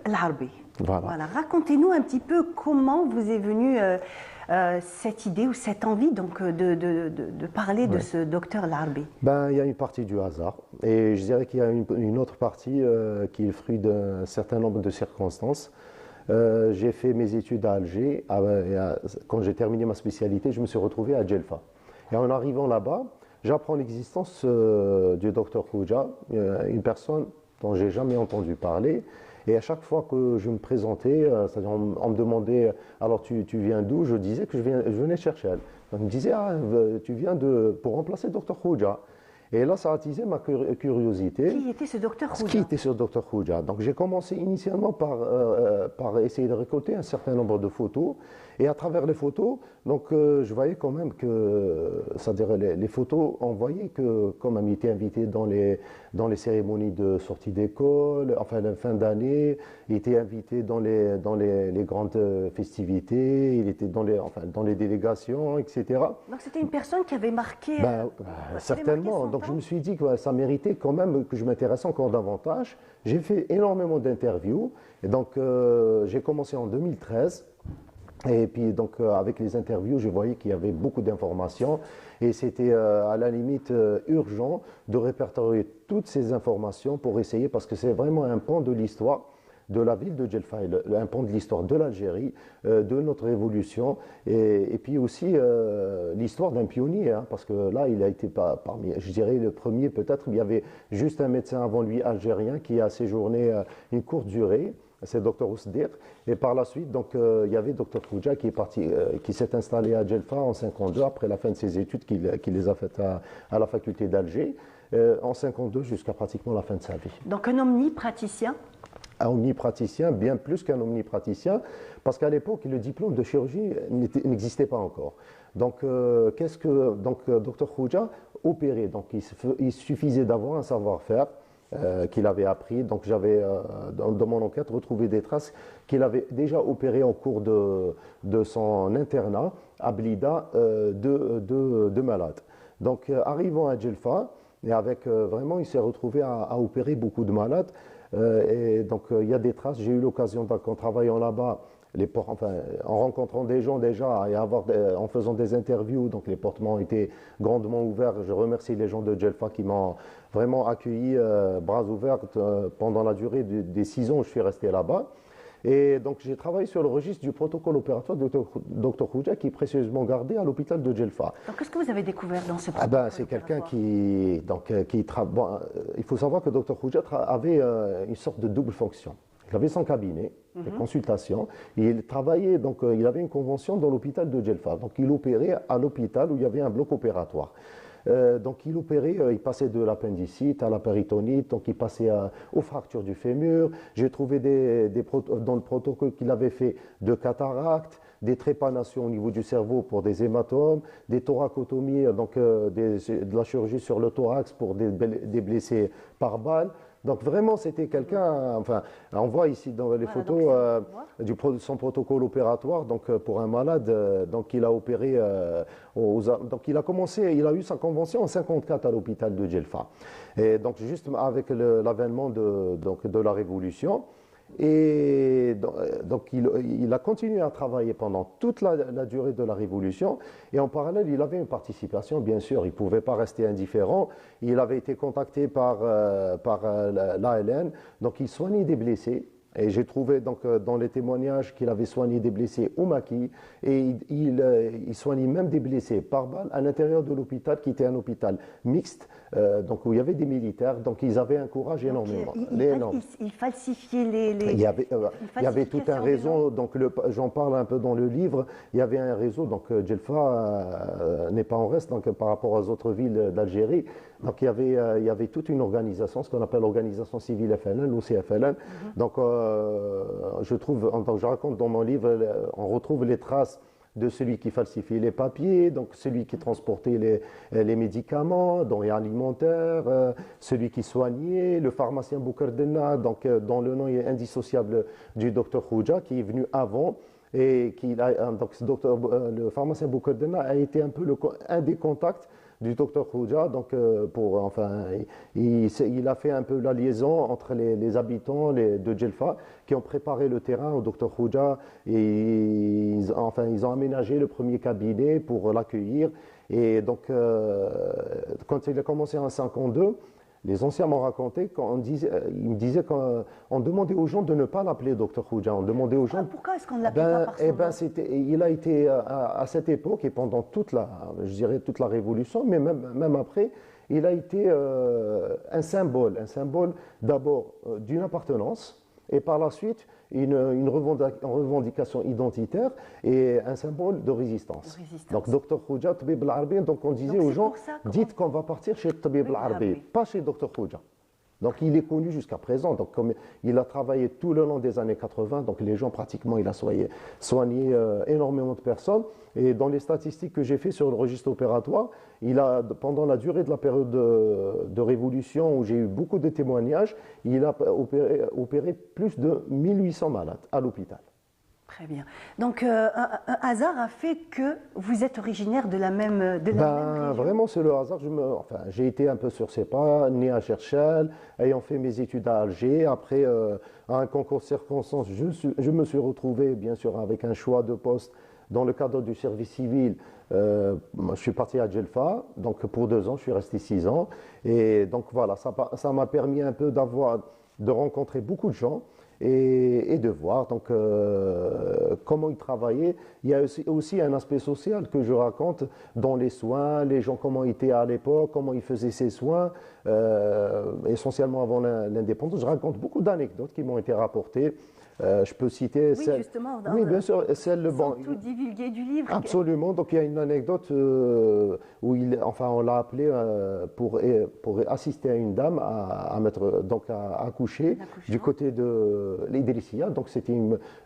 l'Arbi. Voilà. Voilà. Racontez-nous un petit peu comment vous est venue cette idée ou cette envie donc, de parler de ce docteur l'Arbi. Ben, il y a une partie du hasard et je dirais qu'il y a une autre partie qui est le fruit d'un certain nombre de circonstances. J'ai fait mes études à Alger. Quand j'ai terminé ma spécialité, je me suis retrouvé à Djelfa. Et en arrivant là-bas, j'apprends l'existence du docteur Khouja, une personne dont j'ai jamais entendu parler. Et à chaque fois que je me présentais, c'est-à-dire on me demandait alors tu viens d'où, je disais que je venais chercher elle. On me disait ah, tu viens pour remplacer le docteur Khouja. Et là, ça a attisé ma curiosité. Qui était ce docteur Khouja? Qui était ce docteur Khouja? Donc j'ai commencé initialement par essayer de récolter un certain nombre de photos. Et à travers les photos, donc, je voyais quand même que, c'est-à-dire les photos, on voyait que comme il était invité dans les cérémonies de sortie d'école, enfin la fin d'année, il était invité dans les grandes festivités, il était dans les délégations, etc. Donc c'était une personne qui avait marqué... Certainement. Donc je me suis dit que ça méritait quand même que je m'intéresse encore davantage. J'ai fait énormément d'interviews. Et donc j'ai commencé en 2013. Et puis donc avec les interviews, je voyais qu'il y avait beaucoup d'informations et c'était à la limite urgent de répertorier toutes ces informations pour essayer, parce que c'est vraiment un pan de l'histoire de la ville de Djelfa, un pan de l'histoire de l'Algérie, de notre révolution et puis aussi l'histoire d'un pionnier, hein, parce que là il a été parmi, je dirais le premier peut-être, il y avait juste un médecin avant lui algérien qui a séjourné une courte durée. C'est le docteur Ousdir. Et par la suite, donc, il y avait le docteur Khouja qui est parti, qui s'est installé à Djelfa en 52 après la fin de ses études qu'il les a faites à la faculté d'Alger, en 52 jusqu'à pratiquement la fin de sa vie. Donc un omnipraticien? Un omnipraticien, bien plus qu'un omnipraticien, parce qu'à l'époque, le diplôme de chirurgie n'existait pas encore. Donc, docteur Khouja opérait. Donc, il suffisait d'avoir un savoir-faire qu'il avait appris. Donc j'avais, dans mon enquête, retrouvé des traces qu'il avait déjà opéré au cours de son internat à Blida de malades. Donc arrivant à Djelfa, et avec vraiment, il s'est retrouvé à opérer beaucoup de malades. Et donc il y a des traces. J'ai eu l'occasion, en travaillant là-bas, en rencontrant des gens déjà et en faisant des interviews, donc les portes m'ont été grandement ouverts. Je remercie les gens de Djelfa qui m'ont vraiment accueilli bras ouverts pendant la durée des 6 ans où je suis resté là-bas. Et donc j'ai travaillé sur le registre du protocole opératoire de Dr Khouja qui est précieusement gardé à l'hôpital de Djelfa. Donc qu'est-ce que vous avez découvert dans ce protocole? C'est quelqu'un il faut savoir que Dr Khouja avait une sorte de double fonction. Il avait son cabinet, des consultations, et il travaillait, donc il avait une convention dans l'hôpital de Djelfa. Donc il opérait à l'hôpital où il y avait un bloc opératoire. Donc il opérait, il passait de l'appendicite à la péritonite, donc il passait aux fractures du fémur. J'ai trouvé dans le protocole qu'il avait fait de cataractes, des trépanations au niveau du cerveau pour des hématomes, des thoracotomies, donc de la chirurgie sur le thorax pour des blessés par balle. Donc vraiment, c'était quelqu'un, enfin, on voit ici dans les photos son protocole opératoire, donc pour un malade, donc il a opéré, donc il a eu sa convention en 54 à l'hôpital de Djelfa. Et donc juste avec l'avènement de la Révolution, et donc il a continué à travailler pendant toute la durée de la Révolution et en parallèle il avait une participation, bien sûr, il ne pouvait pas rester indifférent. Il avait été contacté par l'ALN, donc il soignait des blessés. Et j'ai trouvé donc dans les témoignages qu'il avait soigné des blessés au maquis et il soignait même des blessés par balle à l'intérieur de l'hôpital qui était un hôpital mixte, donc où il y avait des militaires, donc ils avaient un courage énormément. Il falsifiait les... Il y avait tout un réseau, donc j'en parle un peu dans le livre, il y avait un réseau, donc Djelfa n'est pas en reste donc, par rapport aux autres villes d'Algérie, donc il y avait toute une organisation, ce qu'on appelle l'organisation civile FLN, l'OCFLN, donc je raconte dans mon livre, on retrouve les traces de celui qui falsifiait les papiers, donc celui qui transportait les médicaments, denrées alimentaires, celui qui soignait, le pharmacien Boukardena, donc dont le nom est indissociable du docteur Khouja, qui est venu avant. Et le pharmacien Boukardena a été un peu un des contacts du docteur Khouja. Donc, il a fait un peu la liaison entre les habitants de Djelfa qui ont préparé le terrain au docteur Khouja. Et ils ont aménagé le premier cabinet pour l'accueillir. Et donc, quand il a commencé en 1952, les anciens m'ont raconté ils me disaient qu'on demandait aux gens de ne pas l'appeler Dr Khouja. On demandait aux gens. Pourquoi est-ce qu'on ne l'appelait pas par son nom? Il a été à cette époque et pendant toute la Révolution, mais même après, il a été un symbole d'abord d'une appartenance et par la suite une revendication identitaire et un symbole de résistance. Donc, Dr Khouja, Tabib al-Arbi, donc on disait aux gens, dites qu'on va partir chez Tabib al-Arbi, pas chez Dr Khouja. Donc, il est connu jusqu'à présent. Donc, comme il a travaillé tout le long des années 80, donc les gens, pratiquement, il a soigné énormément de personnes. Et dans les statistiques que j'ai fait sur le registre opératoire, pendant la durée de la période de révolution, où j'ai eu beaucoup de témoignages, il a opéré plus de 1800 malades à l'hôpital. Très bien. Donc, un hasard a fait que vous êtes originaire de la même région. Vraiment, c'est le hasard. J'ai été un peu sur ses pas, né à Cherchell, ayant fait mes études à Alger. Après, à un concours de circonstances, je me suis retrouvé, bien sûr, avec un choix de poste dans le cadre du service civil. Je suis parti à Djelfa, donc pour 2 ans, je suis resté 6 ans. Et donc voilà, ça m'a permis un peu de rencontrer beaucoup de gens. Et de voir donc, comment ils travaillaient. Il y a aussi un aspect social que je raconte dans les soins, les gens comment ils étaient à l'époque, comment ils faisaient ces soins, essentiellement avant l'indépendance. Je raconte beaucoup d'anecdotes qui m'ont été rapportées. Je peux citer celle... Justement, oui, bien sûr, celle tout divulgué du livre. Absolument. Donc il y a une anecdote où on l'a appelé pour assister à une dame à accoucher du côté de l'Idrissia. Donc c'était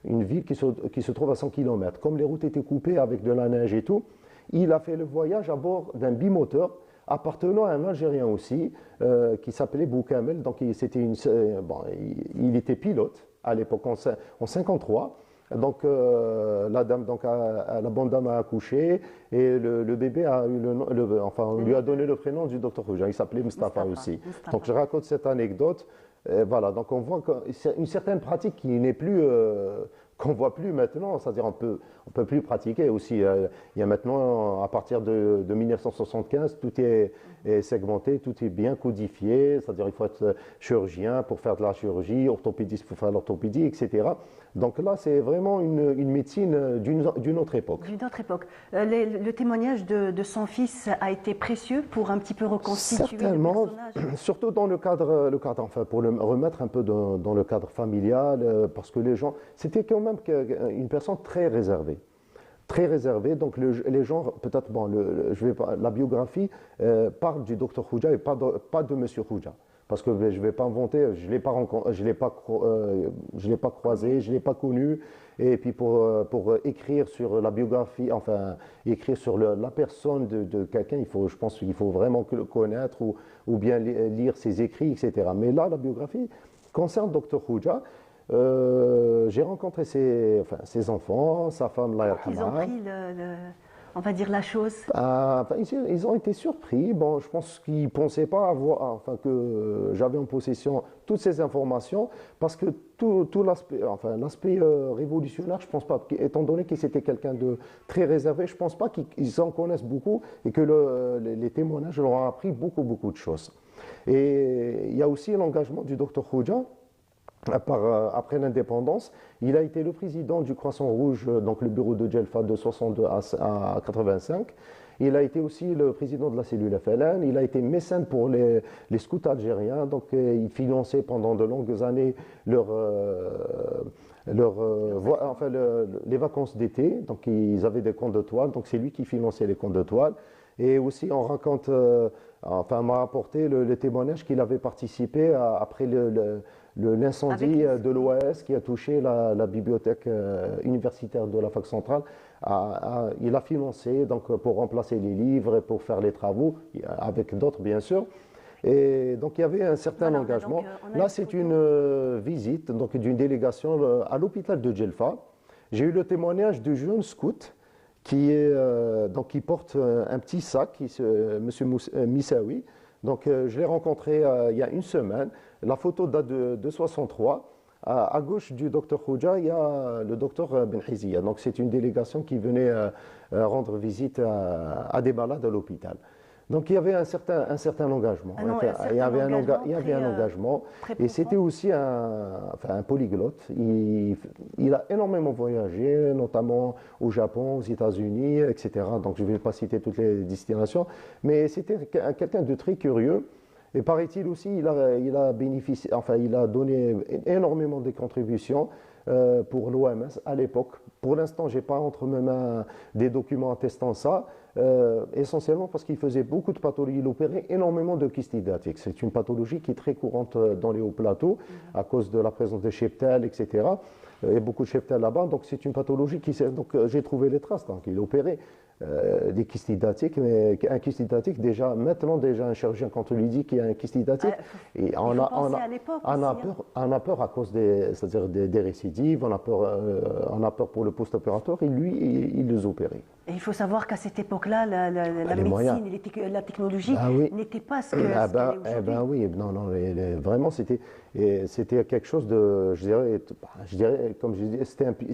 une ville qui se trouve à 100 km. Comme les routes étaient coupées avec de la neige et tout, il a fait le voyage à bord d'un bimoteur appartenant à un Algérien aussi, qui s'appelait Boukamel. Donc il était pilote à l'époque en 1953. Donc la bonne dame a accouché et le bébé on lui a donné le prénom du docteur Khouja. Il s'appelait Mustafa aussi. Donc je raconte cette anecdote. Voilà, donc on voit que c'est une certaine pratique qui n'est plus qu'on voit plus maintenant, c'est-à-dire on peut plus pratiquer aussi. Il y a maintenant, à partir de 1975, tout est segmenté, tout est bien codifié, c'est-à-dire il faut être chirurgien pour faire de la chirurgie, orthopédiste pour faire de l'orthopédie, etc. Donc là, c'est vraiment une médecine d'une autre époque. D'une autre époque. Le témoignage de son fils a été précieux pour un petit peu reconstituer certainement, le personnage. Surtout dans le cadre, pour le remettre un peu dans le cadre familial, parce que les gens, c'était quand même une personne très réservée. Très réservée, donc les gens, peut-être, la biographie parle du docteur Khouja et pas de monsieur Khouja. Parce que je ne vais pas inventer, je ne l'ai pas croisé, je ne l'ai pas connu. Et puis pour écrire sur la biographie, écrire sur la personne de quelqu'un, je pense qu'il faut vraiment le connaître ou bien lire ses écrits, etc. Mais là, la biographie concerne Dr Khouja. J'ai rencontré ses enfants, sa femme, la Ils ont pris on va dire la chose. Ils ont été surpris. Bon, je pense qu'ils ne pensaient pas que j'avais en possession toutes ces informations, parce que tout l'aspect révolutionnaire, je ne pense pas, étant donné qu'il était quelqu'un de très réservé, je ne pense pas qu'ils en connaissent beaucoup et que les témoignages leur ont appris beaucoup, beaucoup de choses. Et il y a aussi l'engagement du docteur Khouja. Après l'indépendance, il a été le président du Croissant Rouge, donc le bureau de Djelfa de 62 à 85. Il a été aussi le président de la cellule FLN. Il a été mécène pour les scouts algériens. Donc il finançait pendant de longues années les vacances d'été. Donc ils avaient des camps de toile. Donc c'est lui qui finançait les camps de toile. Et aussi on raconte, m'a rapporté le témoignage qu'il avait participé après l'incendie de l'OAS qui a touché la bibliothèque universitaire de la fac centrale. Il a financé pour remplacer les livres et pour faire les travaux, avec d'autres bien sûr. Et donc il y avait un certain engagement. Là, c'est une visite d'une délégation à l'hôpital de Djelfa. J'ai eu le témoignage du jeune scout qui porte un petit sac, Monsieur Missaoui. Donc, je l'ai rencontré il y a une semaine. La photo date de 63. À gauche du docteur Khouja, il y a le docteur Ben Hizia. Donc, c'est une délégation qui venait rendre visite à des malades à l'hôpital. Donc, il y avait un certain engagement. Il y avait un engagement. Et c'était aussi un polyglotte. Il a énormément voyagé, notamment au Japon, aux États-Unis, etc. Donc, je ne vais pas citer toutes les destinations. Mais c'était quelqu'un de très curieux. Et paraît-il aussi, il a bénéficié, il a donné énormément de contributions pour l'OMS à l'époque. Pour l'instant, je n'ai pas entre mes mains des documents attestant ça, essentiellement parce qu'il faisait beaucoup de pathologies. Il opérait énormément de kyste hydatiques. C'est une pathologie qui est très courante dans les hauts plateaux à cause de la présence de cheptels, etc. Il y a beaucoup de cheptels là-bas, donc c'est une pathologie qui... Donc j'ai trouvé les traces, donc il opérait des kystes hydatiques, mais un kyste hydatique, maintenant un chirurgien, quand on lui dit qu'il y a un kyste hydatique, et on a peur à cause des récidives, on a peur pour le post-opératoire, et lui, il les opérait. Et il faut savoir qu'à cette époque-là, la médecine et la technologie n'étaient pas ce qu'elle est aujourd'hui. Oui, non, vraiment, c'était quelque chose de, je dirais, comme je disais,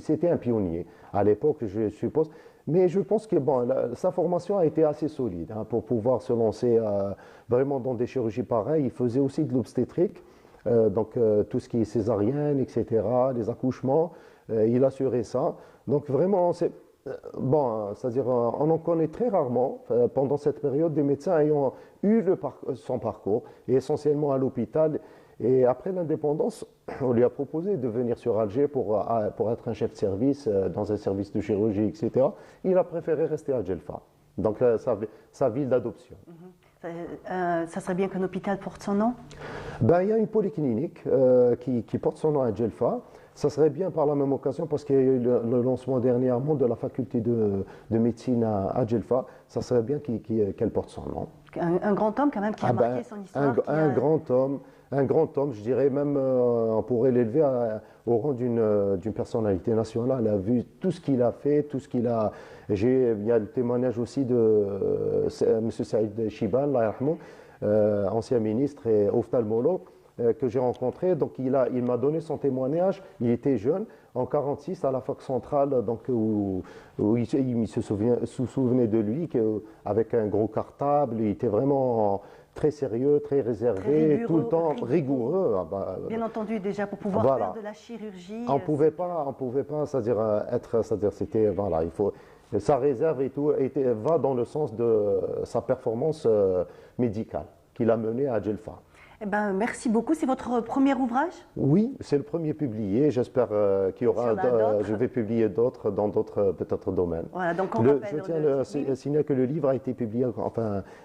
c'était un pionnier à l'époque, je suppose. Mais je pense que sa formation a été assez solide pour pouvoir se lancer vraiment dans des chirurgies pareilles. Il faisait aussi de l'obstétrique, donc tout ce qui est césarienne, etc., les accouchements, il assurait ça. Donc vraiment, c'est-à-dire on en connaît très rarement pendant cette période des médecins ayant eu son parcours, et essentiellement à l'hôpital. Et après l'indépendance, on lui a proposé de venir sur Alger pour être un chef de service dans un service de chirurgie, etc. Il a préféré rester à Djelfa, donc sa ville d'adoption. Ça serait bien qu'un hôpital porte son nom? Il y a une polyclinique qui porte son nom à Djelfa. Ça serait bien par la même occasion, parce qu'il y a eu le lancement dernièrement de la faculté de médecine à Djelfa. Ça serait bien qu'elle porte son nom. Un grand homme quand même qui a marqué son histoire. Un grand homme, je dirais même, on pourrait l'élever au rang d'une personnalité nationale. Il a vu tout ce qu'il a fait, tout ce qu'il a... Il y a le témoignage aussi de M. Saïd Chiban, ancien ministre et ophtalmologue, que j'ai rencontré. Donc il m'a donné son témoignage. Il était jeune, en 1946, à la fac centrale, donc, où il se souvenait de lui, avec un gros cartable. Il était vraiment très sérieux, très réservé, tout le temps rigoureux. Bien entendu, déjà pour pouvoir faire de la chirurgie. On pouvait pas, c'est-à-dire c'était, il faut, sa réserve et tout va dans le sens de sa performance médicale qu'il a menée à Djelfa. Merci beaucoup. C'est votre premier ouvrage? Oui, c'est le premier publié. J'espère qu'il y aura. Je vais publier d'autres dans d'autres peut-être domaines. Voilà, donc je tiens à signaler que le livre a été publié,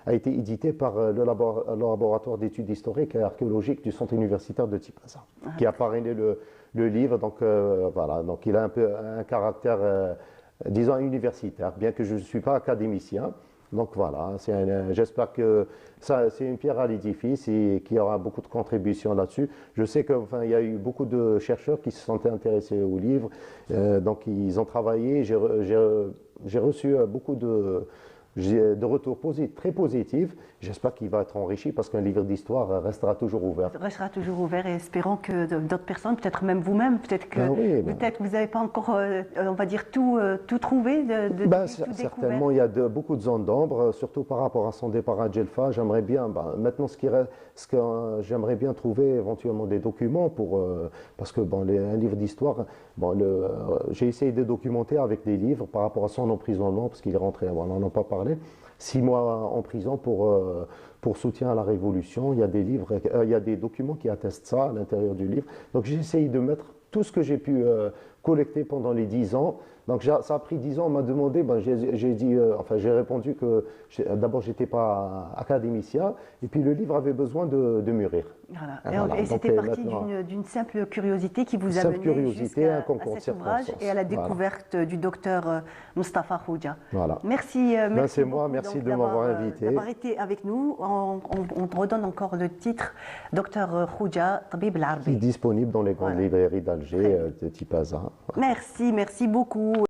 a été édité par le laboratoire d'études historiques et archéologiques du Centre universitaire de Tipaza, qui a parrainé le livre. Donc donc il a un peu un caractère, disons, universitaire, bien que je ne suis pas académicien. Donc voilà, j'espère que c'est une pierre à l'édifice et qu'il y aura beaucoup de contributions là-dessus. Je sais qu'il y a eu beaucoup de chercheurs qui se sont intéressés au livre, donc ils ont travaillé. J'ai reçu beaucoup de retours très positifs. J'espère qu'il va être enrichi, parce qu'un livre d'histoire restera toujours ouvert. Restera toujours ouvert, et espérons que d'autres personnes, peut-être même vous-même, peut-être que vous n'avez pas encore, on va dire, tout trouvé, certainement, il y a beaucoup de zones d'ombre, surtout par rapport à son départ à Djelfa. J'aimerais bien, maintenant j'aimerais bien trouver éventuellement des documents parce que un livre d'histoire, j'ai essayé de documenter avec des livres par rapport à son emprisonnement, parce qu'il est rentré, on n'en a pas parlé, 6 mois en prison pour soutien à la Révolution. Il y a des livres, il y a des documents qui attestent ça à l'intérieur du livre. Donc j'ai essayé de mettre tout ce que j'ai pu collecter pendant les 10 ans. Donc ça a pris 10 ans, on m'a demandé, j'ai répondu que d'abord j'étais pas académicien, et puis le livre avait besoin de mûrir. Et c'était parti d'une simple curiosité qui vous a mené jusqu'à cet ouvrage et à la découverte du docteur Moustapha Khouja. Voilà. Merci c'est moi, merci de m'avoir invité. D'avoir été avec nous. On redonne encore le titre, Docteur Khouja, Tabib Larbi. Disponible dans les grandes librairies d'Alger, de Tipaza. Merci beaucoup.